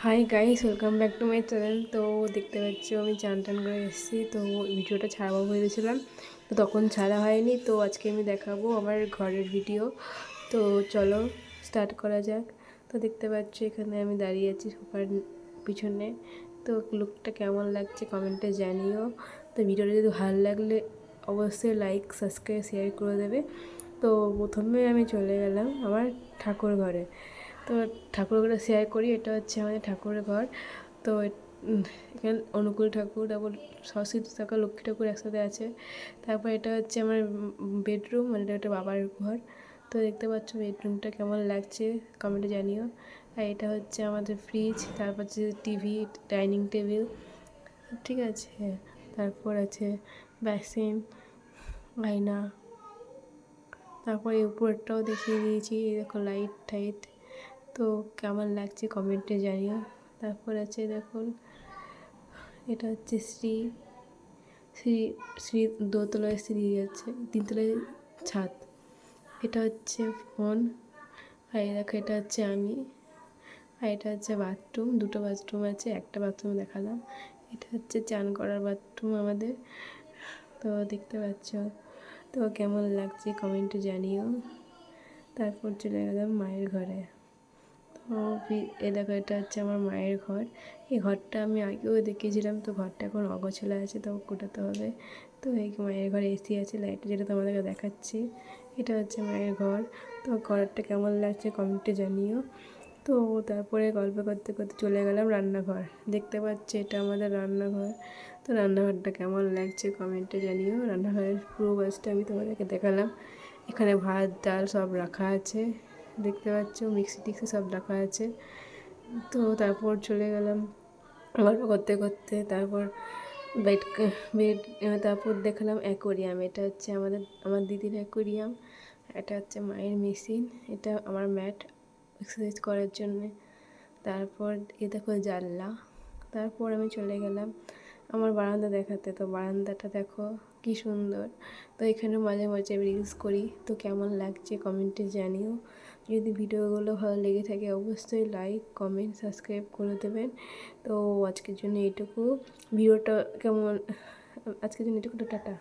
Hi guys, welcome back to my channel. তো দেখতে পাচ্ছি আমি চান টান করে এসেছি। তো ভিডিওটা ছাড়াবো ভেবেছিলাম, তো তখন ছাড়া হয়নি। তো আজকে আমি দেখাবো আমার ঘরের ভিডিও। তো চলো স্টার্ট করা যাক। তো দেখতে পাচ্ছি এখানে আমি দাঁড়িয়ে আছি সোফার পিছনে। তো লুকটা কেমন লাগছে কমেন্টে জানিও। তো ভিডিওটা যদি ভালো লাগলে অবশ্যই লাইক সাবস্ক্রাইব শেয়ার করে দেবে। তো প্রথমে আমি চলে গেলাম আমার ঠাকুর ঘরে। তো ঠাকুর ঘরে শেয়ার করি, এটা হচ্ছে আমাদের ঠাকুরের ঘর। তো এখানে অনুকূল ঠাকুর, তারপর সরস্বতী ঠাকুর, লক্ষ্মী ঠাকুর একসাথে আছে। তারপর এটা হচ্ছে আমার বেডরুম, মানে এটা বাবার ঘর। তো দেখতে পাচ্ছ বেডরুমটা কেমন লাগছে কমেন্টে জানিও। আর এটা হচ্ছে আমাদের ফ্রিজ, তারপর হচ্ছে টিভি, ডাইনিং টেবিল, ঠিক আছে। তারপর আছে বেসিন, আয়না। তারপর এই উপরটাও দেখিয়ে দিয়েছি, দেখো লাইট টাইট। তো কেমন লাগছে কমেন্টে জানিও। তারপর আছে দেখুন, এটা হচ্ছে শ্রী শ্রী শ্রী দোতলায় শ্রী আছে, তিনতলায় ছাদ। এটা হচ্ছে ফোন। আর এই দেখো এটা হচ্ছে আমি। আর এটা হচ্ছে বাথরুম, দুটো বাথরুম আছে, একটা বাথরুম দেখালাম। এটা হচ্ছে চান করার বাথরুম আমাদের। তো দেখতে পাচ্ছ, তো কেমন লাগছে কমেন্টে জানিও। তারপর চলে গেলাম মায়ের ঘরে। তো এ দেখো এটা হচ্ছে আমার মায়ের ঘর। এই ঘরটা আমি আগেও দেখিয়েছিলাম, তো ঘরটা এখন অগোছালো আছে, তো গোটাতে হবে। তো এই মায়ের ঘরে এসি আছে, লাইট, যেটা তোমাদেরকে দেখাচ্ছি। এটা হচ্ছে মায়ের ঘর। তো ঘরটা কেমন লাগছে কমেন্টে জানিও। তো তারপরে গল্প করতে করতে চলে গেলাম রান্নাঘর। দেখতে পাচ্ছি এটা আমাদের রান্নাঘর। তো রান্নাঘরটা কেমন লাগছে কমেন্টে জানিও। রান্নাঘরের পুরো গাছটা আমি তোমাদেরকে দেখালাম। এখানে ভাত ডাল সব রাখা আছে, দেখতে পাচ্ছ মিক্সি টিক্সি সব রাখা আছে। তো তারপর চলে গেলাম গল্প করতে করতে। তারপর বেড বেড তারপর দেখলাম অ্যাকোরিয়াম। এটা হচ্ছে আমার দিদির অ্যাকোরিয়াম। এটা হচ্ছে মায়ের মেশিন, এটা আমার ম্যাট এক্সারসাইজ করার জন্যে। তারপর এ দেখো জানলা। তারপর আমি চলে গেলাম আমার বারান্দা দেখাতে। তো বারান্দাটা দেখো কি সুন্দর। তো এখানে মাঝে মাঝে আমি রিলস করি। তো কেমন লাগছে কমেন্টে জানিও। যদি ভিডিওগুলো ভালো লেগে থাকে অবশ্যই লাইক কমেন্ট সাবস্ক্রাইব করে দেবেন। তো আজকের জন্য এইটুকু। ভিডিওটা কেমন, আজকের জন্য এইটুকু, টাটা।